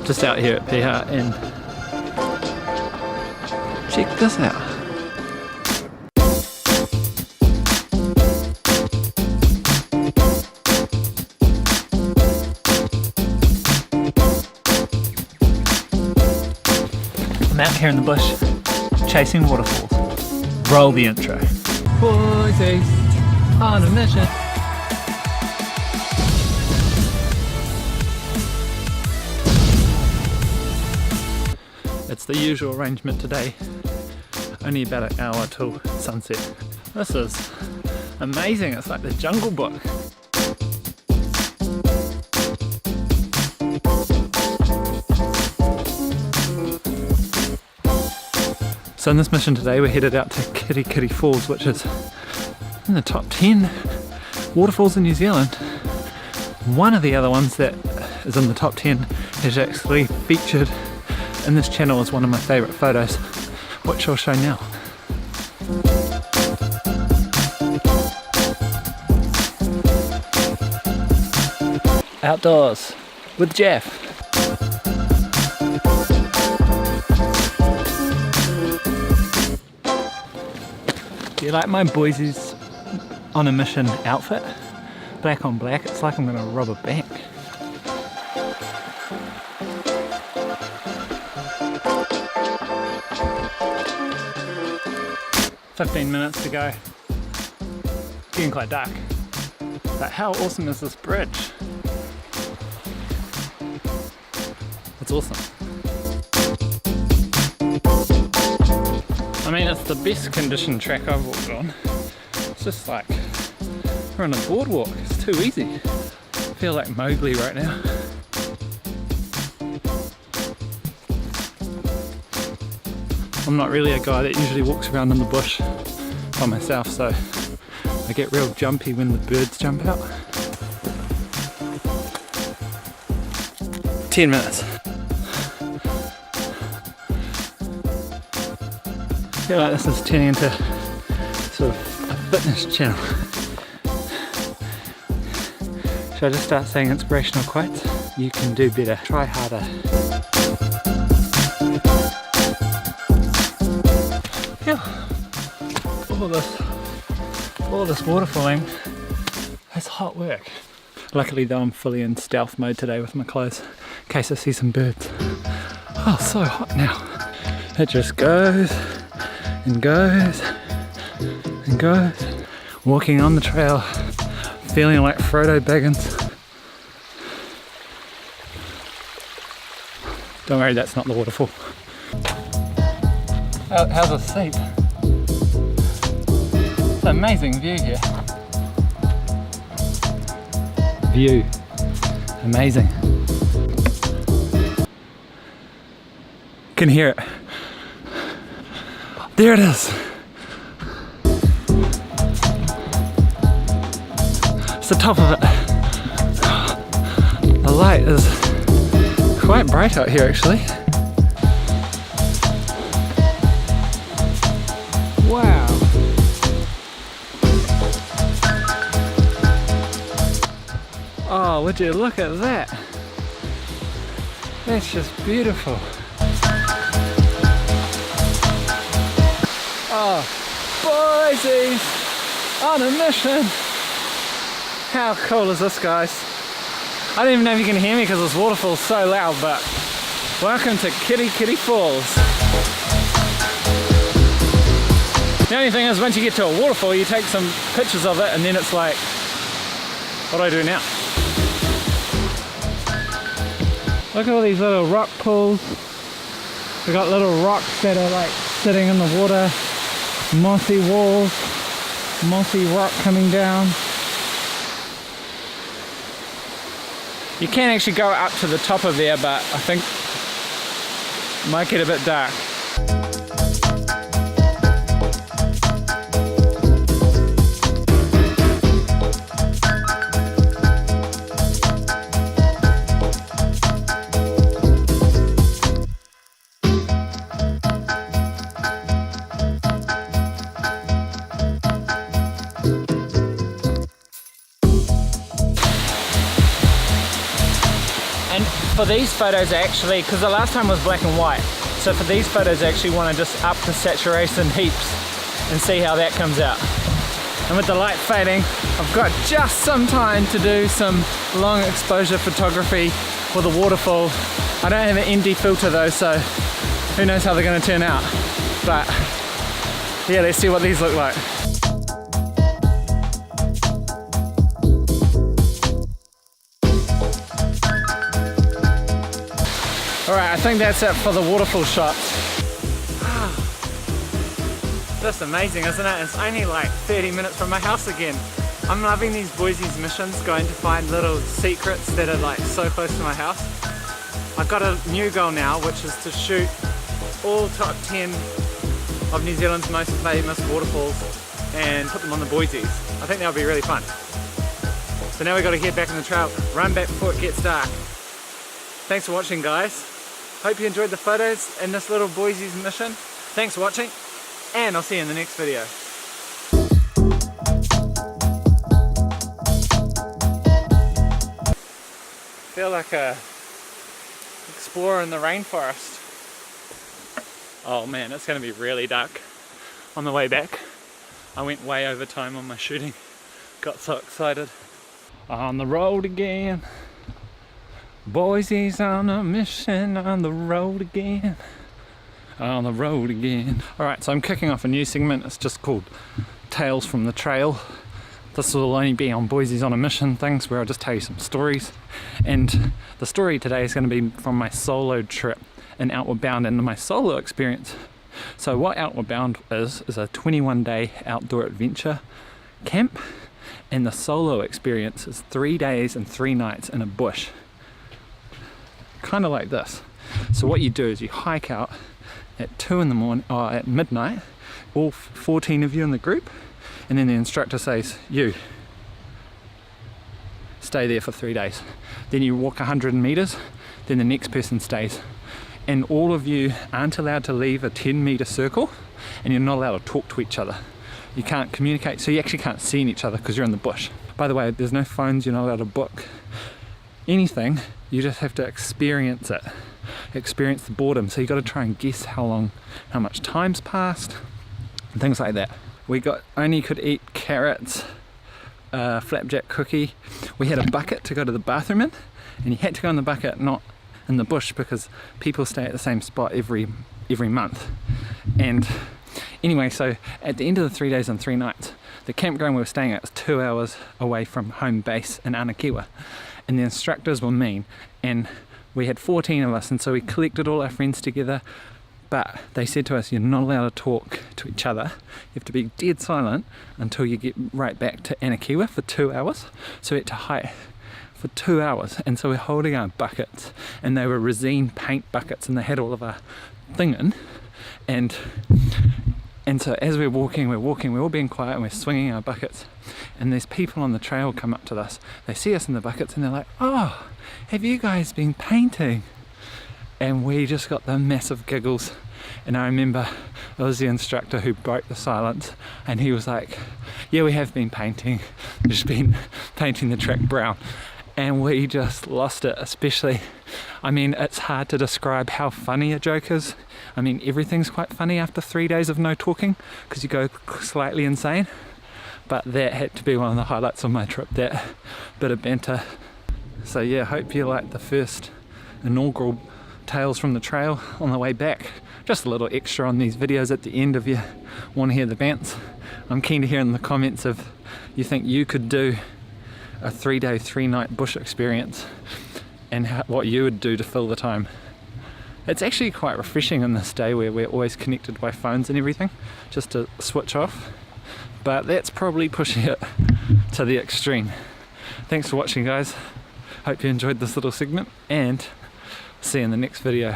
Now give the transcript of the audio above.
Just out here at Piha, and check this out. I'm out here in the bush chasing waterfalls. Roll the intro. Boysies on a mission. It's the usual arrangement today. Only about an hour till sunset. This is amazing. It's like the Jungle Book. So in this mission today we're headed out to Kitekite Falls, which is in the top 10 waterfalls in New Zealand. One of the other ones that is in the top 10 is actually featured in this channel as one of my favourite photos, which I'll show now. Outdoors with Jeff. Do you like my Boysies on a mission outfit? Black on black, it's like I'm gonna rob a bank. "15 minutes to go." Getting quite dark. But how awesome is this bridge? It's awesome. I mean, it's the best conditioned track I've walked on. It's just like we're on a boardwalk. It's too easy. I feel like Mowgli right now. I'm not really a guy that usually walks around in the bush by myself, so I get real jumpy when the birds jump out. 10 minutes. I feel like this is turning into sort of a fitness channel. Should I just start saying inspirational quotes? You can do better. Try harder. Yeah. All this waterfalling is hot work. Luckily though, I'm fully in stealth mode today with my clothes in case I see some birds. Oh, so hot now. It just goes and goes and goes. Walking on the trail, feeling like Frodo Baggins. Don't worry, that's not the waterfall. How's the seat? It's an amazing view here. View. Amazing. Can hear it. There it is. It's the top of it. The light is quite bright out here actually. Wow. Oh, would you look at that? That's just beautiful. Oh, Boysies on a mission. How cool is this, guys? I don't even know if you can hear me because this waterfall's so loud, but welcome to Kitekite Falls. The only thing is, once you get to a waterfall, you take some pictures of it and then it's like, what do I do now? Look at all these little rock pools. We've got little rocks that are like sitting in the water. Mossy walls, mossy rock coming down. You can actually go up to the top of there, but I think it might get a bit dark. For for these photos actually, because the last time was black and white, so for these photos I actually want to just up the saturation heaps and see how that comes out. And with the light fading, I've got just some time to do some long exposure photography for the waterfall. I don't have an ND filter though, so who knows how they're going to turn out. But yeah, let's see what these look like. Alright, I think that's it for the waterfall shots. Just amazing, isn't it? It's only like 30 minutes from my house again. I'm loving these Boysies missions, going to find little secrets that are like so close to my house. I've got a new goal now, which is to shoot all top 10 of New Zealand's most famous waterfalls and put them on the Boysies. I think that would be really fun. So now we've got to head back on the trail, run back before it gets dark. Thanks for watching, guys. Hope you enjoyed the photos in this little Boysies mission. Thanks for watching, and I'll see you in the next video. Feel like a explorer in the rainforest. Oh man, it's going to be really dark on the way back. I went way over time on my shooting. Got so excited. On the road again. Boysies on a mission, on the road again. On the road again. Alright, so I'm kicking off a new segment. It's just called Tales from the Trail. This will only be on Boysies on a Mission things where I'll just tell you some stories. And the story today is going to be from my solo trip in Outward Bound and my solo experience. So what Outward Bound is a 21-day outdoor adventure camp, and the solo experience is 3 days and 3 nights in a bush. Kind of like this. So what you do is you hike out at 2 in the morning, or at midnight, all 14 of you in the group, and then the instructor says, you stay there for 3 days. Then you walk 100 meters, then the next person stays. And all of you aren't allowed to leave a 10-meter circle, and you're not allowed to talk to each other. You can't communicate, so you actually can't see each other because you're in the bush. By the way, there's no phones, you're not allowed to book anything, you just have to experience it. Experience the boredom. So you got to try and guess how much time's passed, and things like that. We only could eat carrots, flapjack cookie. We had a bucket to go to the bathroom in, and you had to go in the bucket, not in the bush, because people stay at the same spot every month. And anyway, so at the end of the 3 days and 3 nights, the campground we were staying at was 2 hours away from home base in Anakiwa, and the instructors were mean, and we had 14 of us, and so we collected all our friends together, but they said to us, you're not allowed to talk to each other, you have to be dead silent until you get right back to Anakiwa for 2 hours. So we had to hike for 2 hours, and so we're holding our buckets, and they were resin paint buckets, and they had all of our thing in, and so as we're walking, we're all being quiet, and we're swinging our buckets, and there's people on the trail come up to us. They see us in the buckets, and they're like, oh, have you guys been painting? And we just got the massive giggles. And I remember it was the instructor who broke the silence, and he was like, yeah, we have been painting. We've just been painting the track brown. And we just lost it, especially, I mean, it's hard to describe how funny a joke is. I mean, everything's quite funny after 3 days of no talking, because you go slightly insane. But that had to be one of the highlights of my trip, that bit of banter. So yeah, hope you liked the first inaugural Tales from the Trail on the way back. Just a little extra on these videos at the end if you want to hear the bants. I'm keen to hear in the comments if you think you could do a 3 day, 3 night bush experience, and what you would do to fill the time. It's actually quite refreshing in this day where we're always connected by phones and everything, just to switch off. But that's probably pushing it to the extreme. Thanks for watching, guys. Hope you enjoyed this little segment, and see you in the next video.